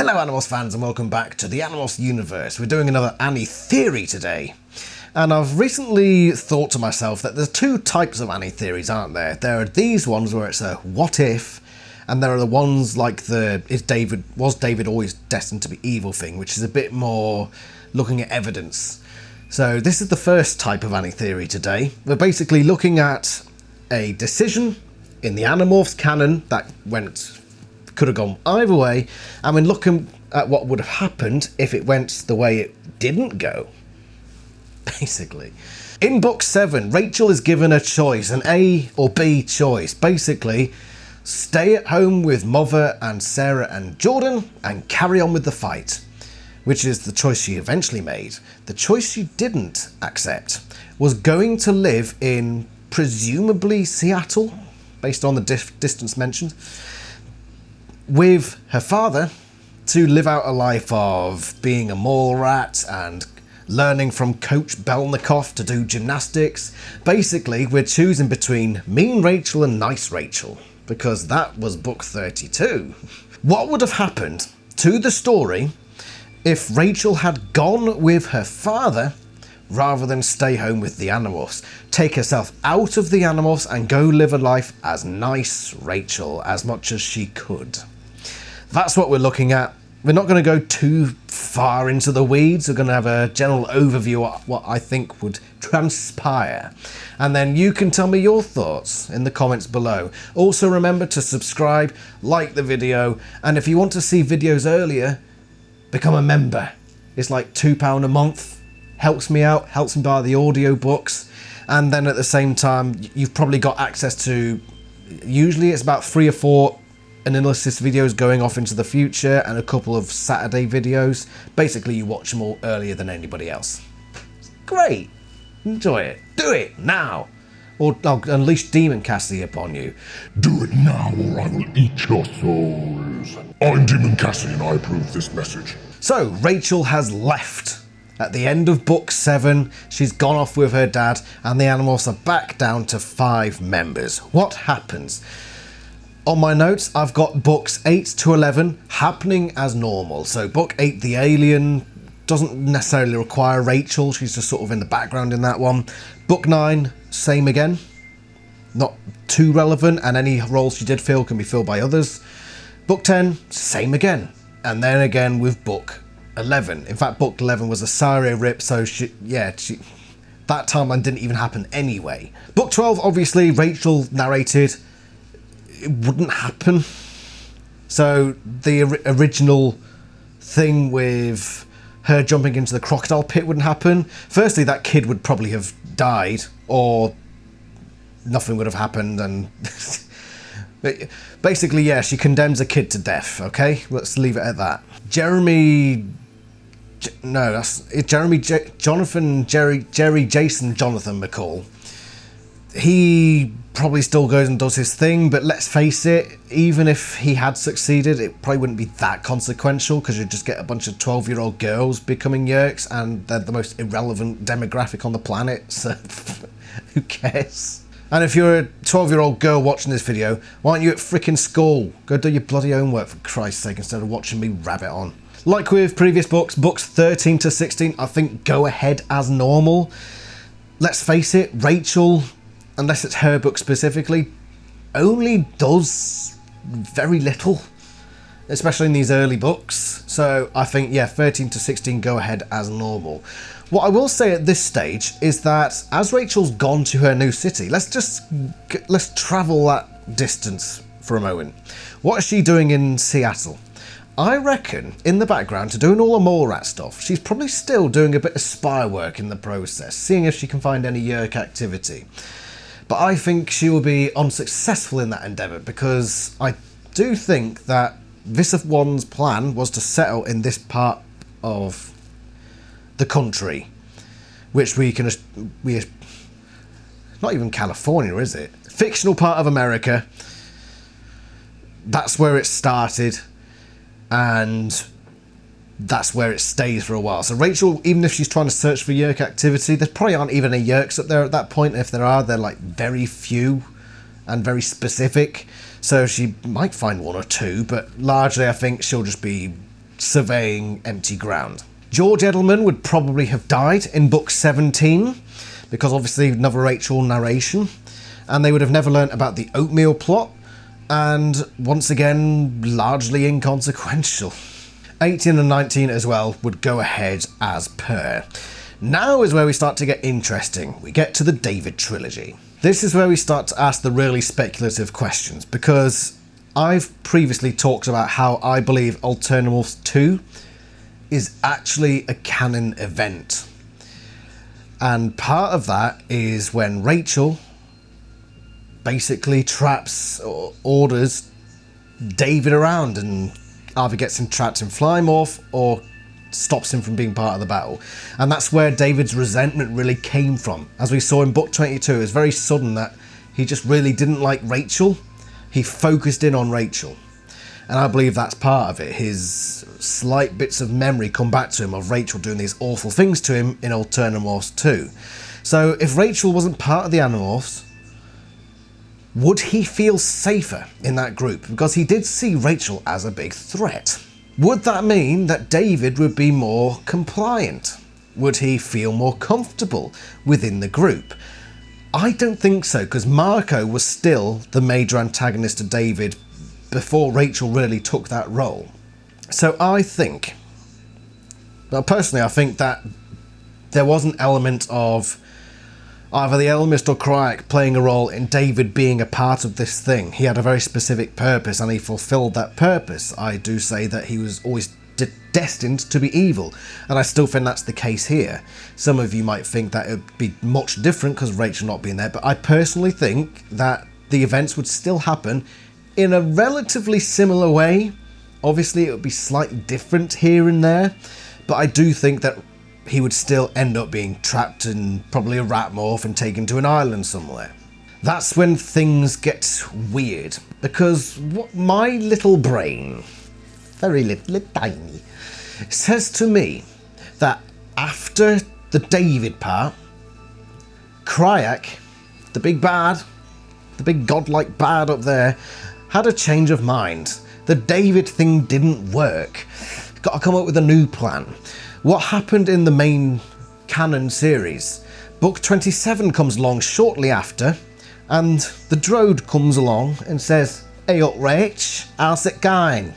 Hello Animorphs fans and welcome back to the Animorphs universe. We're doing another AniTheory today. And I've recently thought to myself that there's two types of AniTheories, aren't there? There are these ones where it's a what if, and there are the ones like the was David always destined to be evil thing, which is a bit more looking at evidence. So this is the first type of AniTheory today. We're basically looking at a decision in the Animorphs canon that could have gone either way, and we're looking at what would have happened if it went the way it didn't go. Basically. In book 7, Rachel is given a choice, an A or B choice. Basically, stay at home with Mother and Sarah and Jordan and carry on with the fight, which is the choice she eventually made. The choice she didn't accept was going to live in presumably Seattle, based on the distance mentioned, with her father to live out a life of being a mall rat and learning from Coach Belnikoff to do gymnastics. Basically, we're choosing between mean Rachel and nice Rachel, because that was book 32. What would have happened to the story if Rachel had gone with her father rather than stay home with the Animorphs, take herself out of the Animorphs and go live a life as nice Rachel as much as she could? That's what we're looking at. We're not going to go too far into the weeds. We're going to have a general overview of what I think would transpire. And then you can tell me your thoughts in the comments below. Also remember to subscribe, like the video, and if you want to see videos earlier, become a member. It's like £2 a month. Helps me out, helps me buy the audio books. And then at the same time, you've probably got access to, usually it's about 3 or 4 analysis videos going off into the future and a couple of Saturday videos. Basically, you watch them all earlier than anybody else. Great. Enjoy it. Do it now. Or I'll unleash Demon Cassie upon you. Do it now or I will eat your souls. I'm Demon Cassie and I approve this message. So, Rachel has left. At the end of book 7, she's gone off with her dad and the Animorphs are back down to 5 members. What happens? On my notes, I've got books 8 to 11 happening as normal. So book 8, the alien, doesn't necessarily require Rachel. She's just sort of in the background in that one. Book 9, same again. Not too relevant, and any roles she did fill can be filled by others. Book 10, same again. And then again with book 11. In fact, book 11 was a Saria rip, so that timeline didn't even happen anyway. Book 12, obviously, Rachel narrated. It wouldn't happen. So the original thing with her jumping into the crocodile pit wouldn't happen. Firstly, that kid would probably have died, or nothing would have happened, and basically, yeah, she condemns a kid to death, okay? Let's leave it at that. Jerry, Jason Jonathan McCall. He probably still goes and does his thing, but let's face it, even if he had succeeded, it probably wouldn't be that consequential, because you'd just get a bunch of 12-year-old girls becoming Yeerks, and they're the most irrelevant demographic on the planet, so who cares? And if you're a 12-year-old girl watching this video, why aren't you at frickin' school? Go do your bloody homework, for Christ's sake, instead of watching me rabbit on. Like with previous books, books 13 to 16, I think go ahead as normal. Let's face it, Rachel, unless it's her book specifically, only does very little, especially in these early books. So I think, yeah, 13 to 16 go ahead as normal. What I will say at this stage is that as Rachel's gone to her new city, let's travel that distance for a moment. What is she doing in Seattle? I reckon, in the background, to doing all the mole rat stuff, she's probably still doing a bit of spy work in the process, seeing if she can find any Yeerk activity. But I think she will be unsuccessful in that endeavour, because I do think that Visa One's plan was to settle in this part of the country, which not even California, is it? Fictional part of America. That's where it started, and that's where it stays for a while. So Rachel, even if she's trying to search for Yeerk activity, there probably aren't even any Yeerks up there at that point. If there are, they're like very few and very specific. So she might find one or two, but largely I think she'll just be surveying empty ground. George Edelman would probably have died in book 17, because obviously another Rachel narration, and they would have never learnt about the oatmeal plot, and once again, largely inconsequential. 18 and 19 as well would go ahead as per. Now is where we start to get interesting. We get to the David trilogy. This is where we start to ask the really speculative questions, because I've previously talked about how I believe Animorphs 2 is actually a canon event. And part of that is when Rachel basically traps or orders David around and either gets him trapped in Flymorph or stops him from being part of the battle. And that's where David's resentment really came from. As we saw in book 22, it was very sudden that he just really didn't like Rachel. He focused in on Rachel. And I believe that's part of it. His slight bits of memory come back to him of Rachel doing these awful things to him in Animorphs 2. So if Rachel wasn't part of the Animorphs, would he feel safer in that group? Because he did see Rachel as a big threat. Would that mean that David would be more compliant? Would he feel more comfortable within the group? I don't think so, because Marco was still the major antagonist to David before Rachel really took that role. So I think, well, personally, I think that there was an element of either the Elmist or Cryak playing a role in David being a part of this thing. He had a very specific purpose and he fulfilled that purpose. I do say that he was always destined to be evil, and I still think that's the case here. Some of you might think that it would be much different because Rachel not being there, but I personally think that the events would still happen in a relatively similar way. Obviously it would be slightly different here and there, but I do think that he would still end up being trapped in probably a rat morph and taken to an island somewhere. That's when things get weird, because what my little brain, very little, tiny, says to me that after the David part, Cryak, the big bad, the big godlike bad up there, had a change of mind. The David thing didn't work. Got to come up with a new plan. What happened in the main canon series? Book 27 comes along shortly after, and the Drode comes along and says, "Hey up, Rach, how's it going?"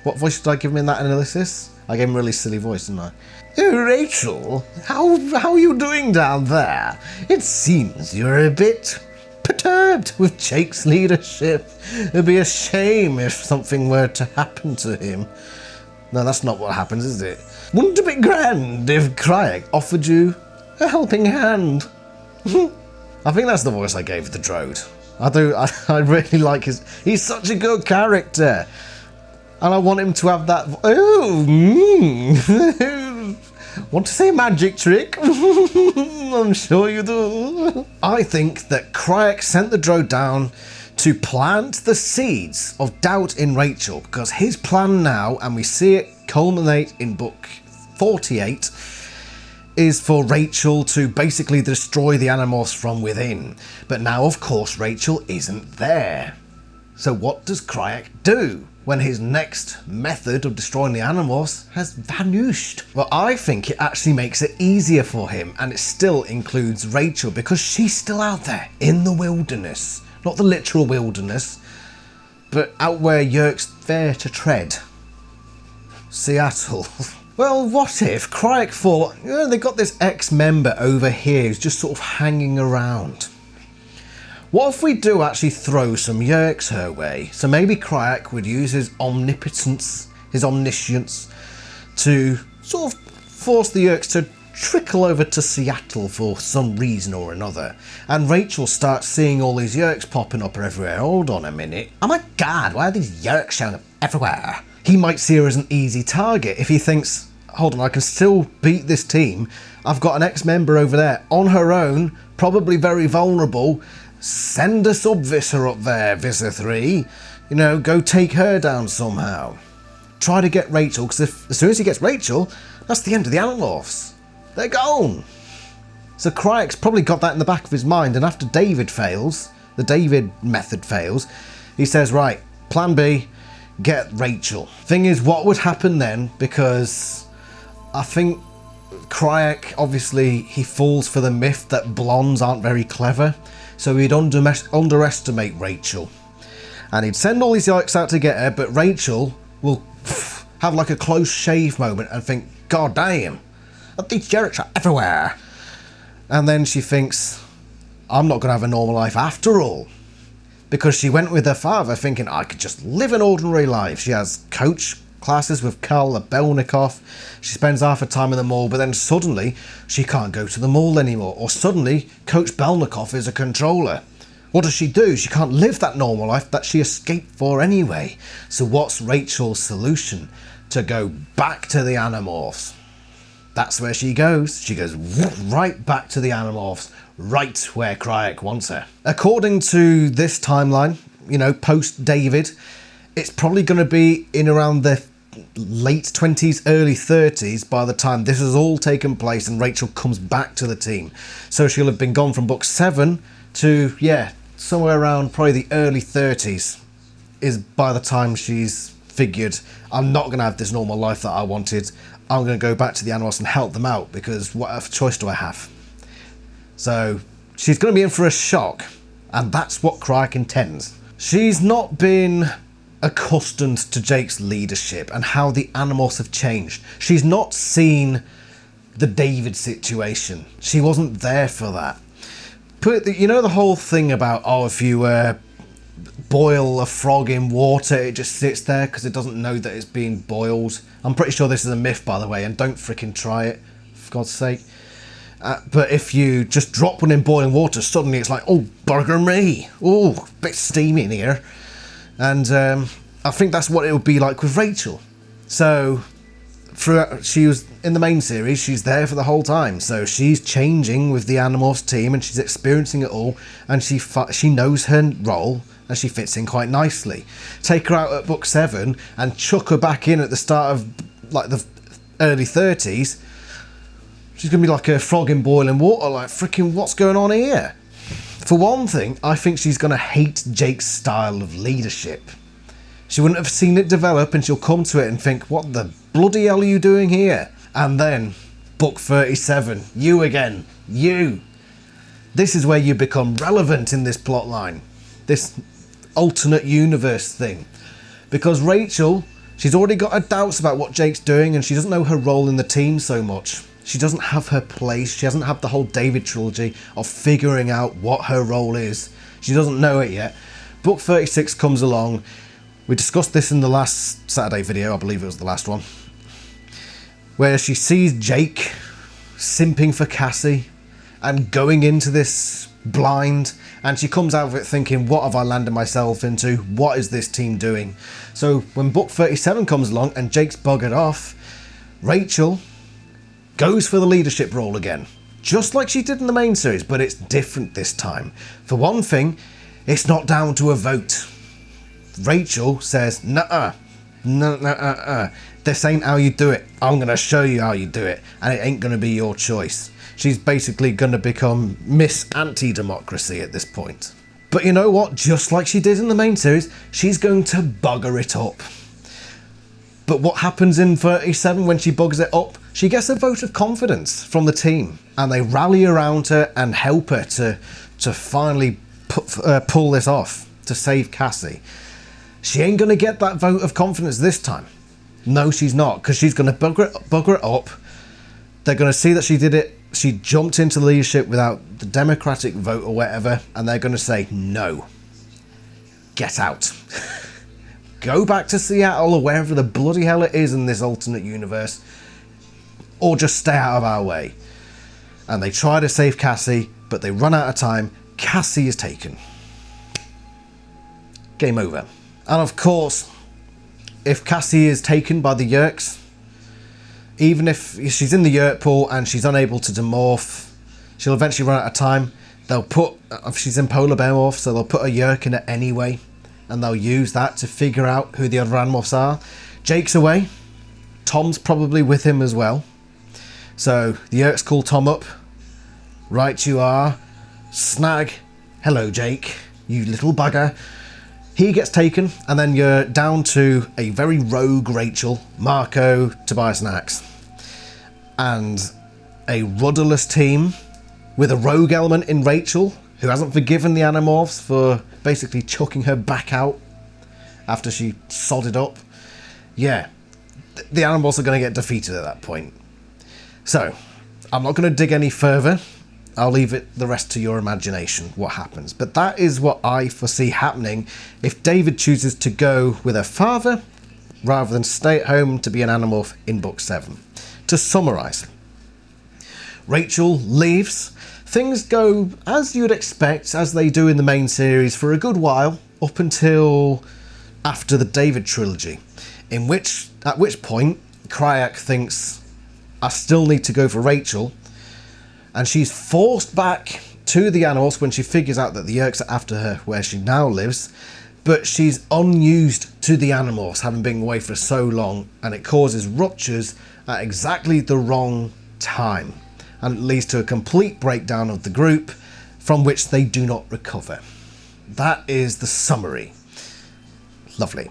What voice did I give him in that analysis? I gave him a really silly voice, didn't I? "Oh, Rachel, how are you doing down there? It seems you're a bit perturbed with Jake's leadership. It'd be a shame if something were to happen to him." No, that's not what happens, is it? "Wouldn't it be grand if Cryak offered you a helping hand?" I think that's the voice I gave the Drode. I really like he's such a good character. And I want him to have that, want to say a magic trick? I'm sure you do. I think that Cryak sent the Drode down to plant the seeds of doubt in Rachel, because his plan now, and we see it culminate in book 48, is for Rachel to basically destroy the Animorphs from within. But now, of course, Rachel isn't there. So what does Cryak do when his next method of destroying the Animorphs has vanished? Well, I think it actually makes it easier for him, and it still includes Rachel, because she's still out there in the wilderness. Not the literal wilderness, but out where Yerk's fair to tread. Seattle. Well, what if Cryak thought, they got this ex-member over here who's just sort of hanging around. What if we do actually throw some Yerks her way? So maybe Cryak would use his omnipotence, his omniscience, to sort of force the Yerks to trickle over to Seattle for some reason or another. And Rachel starts seeing all these Yerks popping up everywhere. Hold on a minute. Oh my god, why are these Yerks showing up everywhere? He might see her as an easy target if he thinks, hold on, I can still beat this team. I've got an ex-member over there on her own, probably very vulnerable. Send a sub-Visser up there, Visser 3. Go take her down somehow. Try to get Rachel, because as soon as he gets Rachel, that's the end of the Animorphs. They're gone. So Cryak's probably got that in the back of his mind, and after David fails, the David method fails, he says, right, plan B, get Rachel. Thing is, what would happen then, because I think Crayak, obviously, he falls for the myth that blondes aren't very clever, so he'd underestimate Rachel. And he'd send all these yikes out to get her, but Rachel will have like a close shave moment and think, God damn, these jerks are everywhere. And then she thinks, I'm not going to have a normal life after all. Because she went with her father thinking, I could just live an ordinary life. She has coach classes with Karl Belnikoff. She spends half her time in the mall, but then suddenly she can't go to the mall anymore. Or suddenly Coach Belnikoff is a controller. What does she do? She can't live that normal life that she escaped for anyway. So what's Rachel's solution? To go back to the Animorphs. That's where she goes. She goes right back to the Animorphs, right where Crayak wants her. According to this timeline, you know, post David, it's probably going to be in around the late 20s, early 30s by the time this has all taken place and Rachel comes back to the team. So she'll have been gone from book 7 to, yeah, somewhere around probably the early 30s is by the time she's figured, I'm not going to have this normal life that I wanted. I'm going to go back to the Animorphs and help them out, because what other choice do I have? So she's going to be in for a shock, and that's what Crayak intends. She's not been accustomed to Jake's leadership and how the Animorphs have changed. She's not seen the David situation. She wasn't there for that. You know the whole thing about, oh, if you boil a frog in water, it just sits there because it doesn't know that it's being boiled. I'm pretty sure this is a myth, by the way, and don't freaking try it, for God's sake. But if you just drop one in boiling water, suddenly it's like, oh, bugger me. Oh, a bit steamy in here. And I think that's what it would be like with Rachel. So throughout, she was in the main series, she's there for the whole time. So she's changing with the Animorphs team and she's experiencing it all. And she knows her role and she fits in quite nicely. Take her out at book 7 and chuck her back in at the start of like the early 30s. She's going to be like a frog in boiling water, like freaking what's going on here? For one thing, I think she's going to hate Jake's style of leadership. She wouldn't have seen it develop and she'll come to it and think, what the bloody hell are you doing here? And then, book 37, you again, you. This is where you become relevant in this plot line. This alternate universe thing. Because Rachel, she's already got her doubts about what Jake's doing and she doesn't know her role in the team so much. She doesn't have her place. She hasn't had the whole David trilogy of figuring out what her role is. She doesn't know it yet. Book 36 comes along. We discussed this in the last Saturday video. I believe it was the last one. Where she sees Jake simping for Cassie and going into this blind. And she comes out of it thinking, what have I landed myself into? What is this team doing? So when book 37 comes along and Jake's buggered off, Rachel goes for the leadership role again, just like she did in the main series, but it's different this time. For one thing, it's not down to a vote. Rachel says, nuh-uh, this ain't how you do it. I'm going to show you how you do it, and it ain't going to be your choice. She's basically going to become Miss Anti-Democracy at this point. But you know what? Just like she did in the main series, she's going to bugger it up. But what happens in 37 when she bugs it up? She gets a vote of confidence from the team and they rally around her and help her to finally pull this off, to save Cassie. She ain't going to get that vote of confidence this time. No, she's not, because she's going to bugger it up. They're going to see that she did it. She jumped into leadership without the democratic vote or whatever, and they're going to say, no, get out. Go back to Seattle or wherever the bloody hell it is in this alternate universe, or just stay out of our way. And they try to save Cassie, but they run out of time. Cassie is taken. Game over. And of course, if Cassie is taken by the Yeerks, even if she's in the Yeerk pool and she's unable to demorph, she'll eventually run out of time. They'll put, if she's in polar bear morph, so they'll put a Yeerk in it anyway, and they'll use that to figure out who the other Animorphs are. Jake's away. Tom's probably with him as well. So the Yeerks call Tom up. Right you are. Snag. Hello, Jake. You little bugger. He gets taken, and then you're down to a very rogue Rachel, Marco, Tobias and Axe. And a rudderless team with a rogue element in Rachel, who hasn't forgiven the Animorphs for basically chucking her back out after she sodded up. Yeah, the Animorphs are going to get defeated at that point. So, I'm not going to dig any further. I'll leave it the rest to your imagination, what happens. But that is what I foresee happening if David chooses to go with her father rather than stay at home to be an Animorph in Book 7. To summarise, Rachel leaves. Things go as you'd expect, as they do in the main series, for a good while, up until after the David trilogy, at which point Kryak thinks, I still need to go for Rachel, and she's forced back to the Animorphs when she figures out that the Yeerks are after her where she now lives, but she's unused to the Animorphs, having been away for so long, and it causes ruptures at exactly the wrong time, and it leads to a complete breakdown of the group from which they do not recover. That is the summary. Lovely.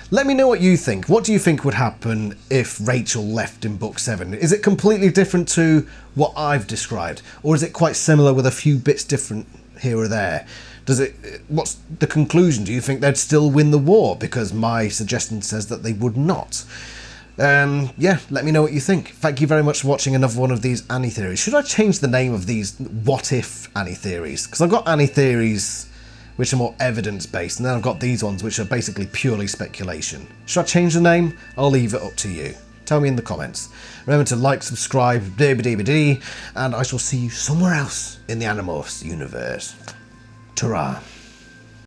Let me know what you think. What do you think would happen if Rachel left in Book 7? Is it completely different to what I've described? Or is it quite similar with a few bits different here or there? What's the conclusion? Do you think they'd still win the war? Because my suggestion says that they would not. Yeah, let me know what you think. Thank you very much for watching another one of these AniTheories. Should I change the name of these what if AniTheories? Because I've got AniTheories which are more evidence-based, and then I've got these ones which are basically purely speculation. Should I change the name? I'll leave it up to you. Tell me in the comments. Remember to like, subscribe, and I shall see you somewhere else in the Animorphs universe. Ta-ra.